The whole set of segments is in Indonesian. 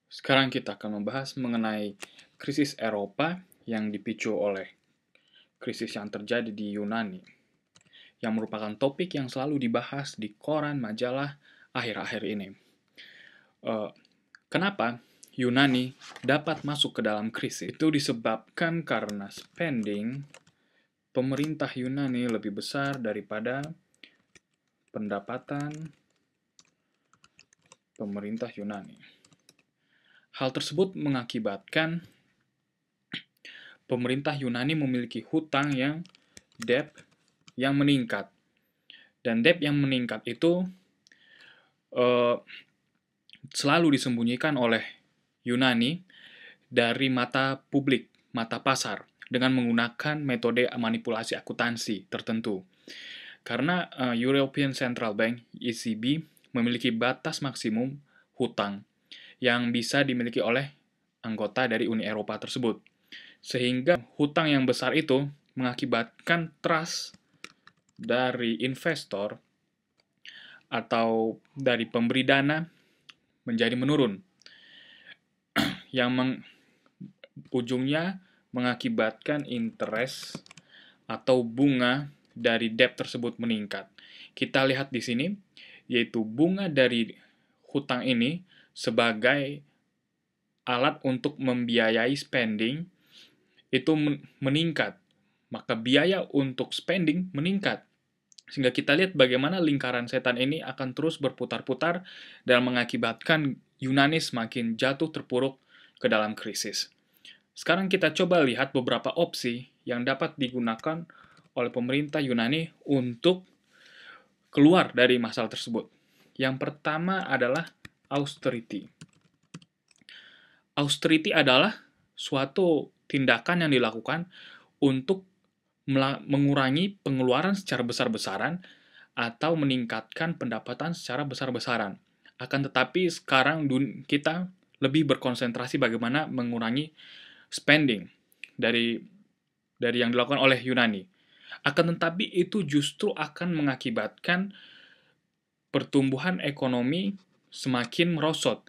Sekarang kita akan membahas mengenai krisis Eropa yang dipicu oleh krisis yang terjadi di Yunani, yang merupakan topik yang selalu dibahas di koran majalah akhir-akhir ini. Kenapa Yunani dapat masuk ke dalam krisis? Itu disebabkan karena spending pemerintah Yunani lebih besar daripada pendapatan pemerintah Yunani. Hal tersebut mengakibatkan pemerintah Yunani memiliki hutang yang debt yang meningkat. Dan debt yang meningkat itu selalu disembunyikan oleh Yunani dari mata publik, mata pasar, dengan menggunakan metode manipulasi akuntansi tertentu. Karena European Central Bank, ECB, memiliki batas maksimum hutang yang bisa dimiliki oleh anggota dari Uni Eropa tersebut. Sehingga hutang yang besar itu mengakibatkan trust dari investor atau dari pemberi dana menjadi menurun, yang ujungnya mengakibatkan interest atau bunga dari debt tersebut meningkat. Kita lihat di sini, yaitu bunga dari hutang ini sebagai alat untuk membiayai spending itu meningkat. Maka biaya untuk spending meningkat. Sehingga kita lihat bagaimana lingkaran setan ini akan terus berputar-putar dan mengakibatkan Yunani semakin jatuh terpuruk ke dalam krisis. Sekarang kita coba lihat beberapa opsi yang dapat digunakan oleh pemerintah Yunani untuk keluar dari masalah tersebut. Yang pertama adalah austerity. Austerity adalah suatu tindakan yang dilakukan untuk mengurangi pengeluaran secara besar-besaran atau meningkatkan pendapatan secara besar-besaran. Akan tetapi sekarang kita lebih berkonsentrasi bagaimana mengurangi spending dari yang dilakukan oleh Yunani. Akan tetapi itu justru akan mengakibatkan pertumbuhan ekonomi semakin merosot,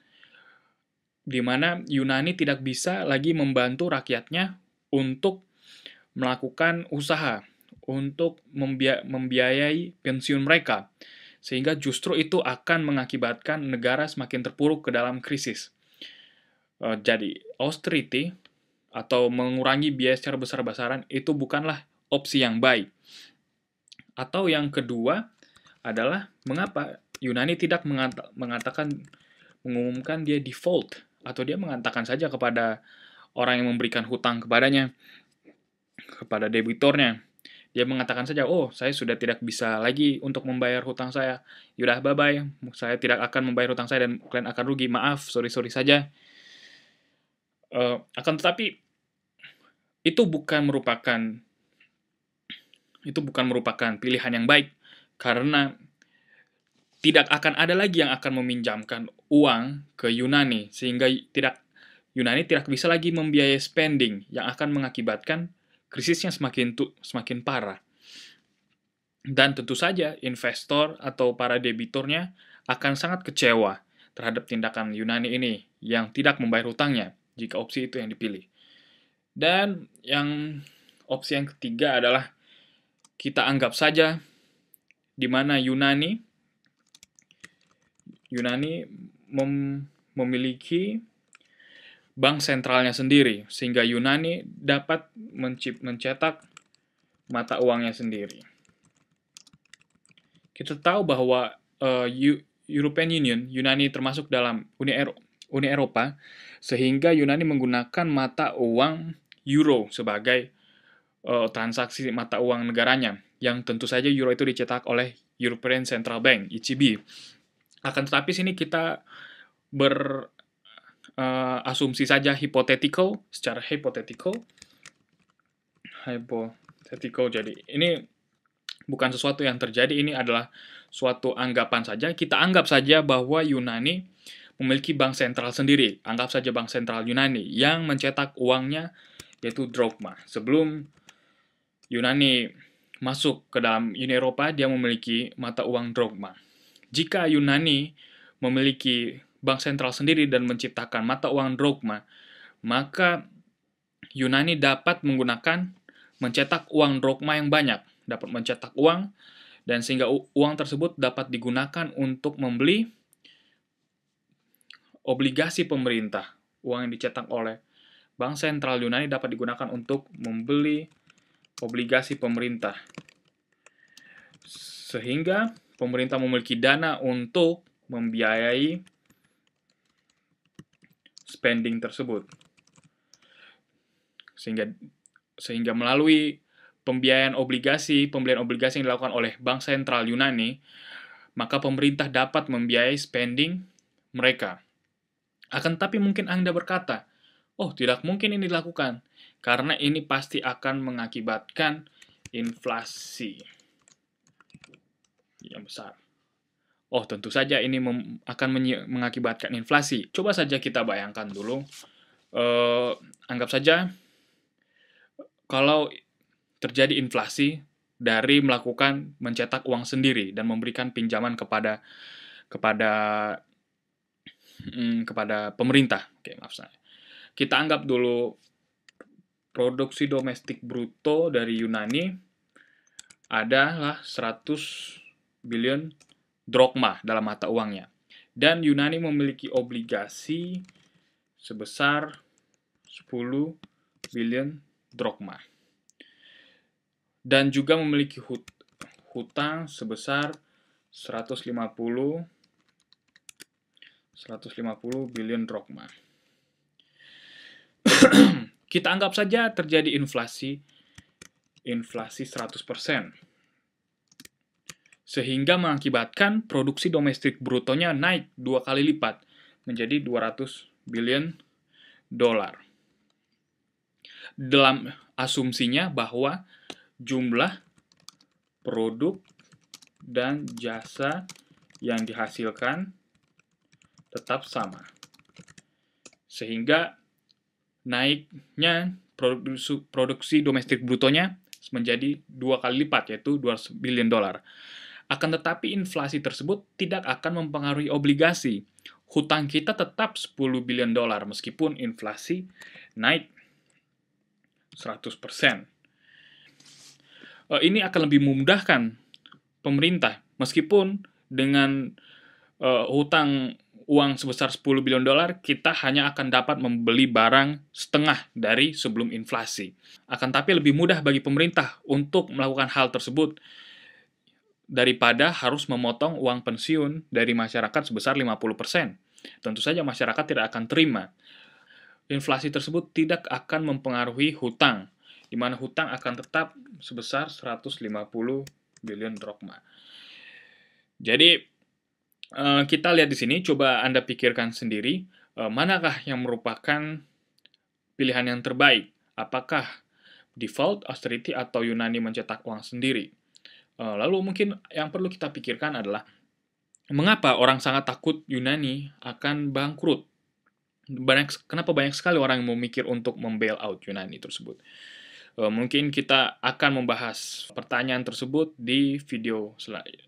di mana Yunani tidak bisa lagi membantu rakyatnya untuk melakukan usaha, untuk membiayai pensiun mereka, sehingga justru itu akan mengakibatkan negara semakin terpuruk ke dalam krisis. Jadi, austerity atau mengurangi biaya secara besar-besaran itu bukanlah opsi yang baik. Atau yang kedua adalah mengapa Yunani tidak mengumumkan dia default, atau dia mengatakan saja kepada orang yang memberikan hutang kepadanya, kepada debitornya. Dia mengatakan saja, oh, saya sudah tidak bisa lagi untuk membayar hutang saya. Yaudah, bye-bye. Saya tidak akan membayar hutang saya dan kalian akan rugi. Maaf, sorry saja. Akan tetapi, itu bukan merupakan pilihan yang baik. Karena tidak akan ada lagi yang akan meminjamkan uang ke Yunani. Sehingga Yunani tidak bisa lagi membiayai spending yang akan mengakibatkan krisisnya semakin parah. Dan tentu saja investor atau para debiturnya akan sangat kecewa terhadap tindakan Yunani ini yang tidak membayar hutangnya jika opsi itu yang dipilih. Dan opsi yang ketiga adalah kita anggap saja di mana Yunani memiliki bank sentralnya sendiri, sehingga Yunani dapat mencetak mata uangnya sendiri. Kita tahu bahwa European Union, Yunani termasuk dalam Uni Eropa, sehingga Yunani menggunakan mata uang euro sebagai transaksi mata uang negaranya, yang tentu saja euro itu dicetak oleh European Central Bank, ECB. Akan tetapi sini kita asumsi saja secara hypothetical. Jadi ini bukan sesuatu yang terjadi, ini adalah suatu anggapan saja. Kita anggap saja bahwa Yunani memiliki bank sentral sendiri. Anggap saja bank sentral Yunani yang mencetak uangnya, yaitu drachma. Sebelum Yunani masuk ke dalam Uni Eropa, dia memiliki mata uang drachma. Jika Yunani memiliki bank sentral sendiri dan menciptakan mata uang drachma, maka Yunani dapat mencetak uang drachma yang banyak, dapat mencetak uang, dan sehingga uang tersebut dapat digunakan untuk membeli obligasi pemerintah. Uang yang dicetak oleh bank sentral Yunani dapat digunakan untuk membeli obligasi pemerintah. Sehingga pemerintah memiliki dana untuk membiayai spending tersebut. Sehingga melalui pembelian obligasi yang dilakukan oleh Bank Sentral Yunani, maka pemerintah dapat membiayai spending mereka. Akan tetapi mungkin Anda berkata, oh, tidak mungkin ini dilakukan, karena ini pasti akan mengakibatkan inflasi yang besar. Oh, tentu saja ini akan mengakibatkan inflasi. Coba saja kita bayangkan dulu. Anggap saja kalau terjadi inflasi dari mencetak uang sendiri dan memberikan pinjaman kepada pemerintah. Oke, maaf saya. Kita anggap dulu produksi domestik bruto dari Yunani adalah 100 billion drachma dalam mata uangnya. Dan Yunani memiliki obligasi sebesar 10 billion drachma. Dan juga memiliki hutang sebesar 150 billion drachma. Kita anggap saja terjadi inflasi 100%. Sehingga mengakibatkan produksi domestik brutonya naik 2 kali lipat menjadi 200 billion dolar. Dalam asumsinya bahwa jumlah produk dan jasa yang dihasilkan tetap sama. Sehingga naiknya produksi domestik brutonya menjadi 2 kali lipat, yaitu 200 billion dolar. Akan tetapi inflasi tersebut tidak akan mempengaruhi obligasi. Hutang kita tetap 10 billion dolar meskipun inflasi naik 100%. Ini akan lebih memudahkan pemerintah meskipun dengan hutang uang sebesar 10 billion dolar, kita hanya akan dapat membeli barang setengah dari sebelum inflasi. Akan tapi lebih mudah bagi pemerintah untuk melakukan hal tersebut daripada harus memotong uang pensiun dari masyarakat sebesar 50%. Tentu saja masyarakat tidak akan terima. Inflasi tersebut tidak akan mempengaruhi hutang, di mana hutang akan tetap sebesar 150 billion drachma. Jadi, kita lihat di sini, coba Anda pikirkan sendiri, manakah yang merupakan pilihan yang terbaik? Apakah default, austerity, atau Yunani mencetak uang sendiri? Lalu mungkin yang perlu kita pikirkan adalah, mengapa orang sangat takut Yunani akan bangkrut? Kenapa banyak sekali orang yang memikir untuk membail out Yunani tersebut? Mungkin kita akan membahas pertanyaan tersebut di video selanjutnya.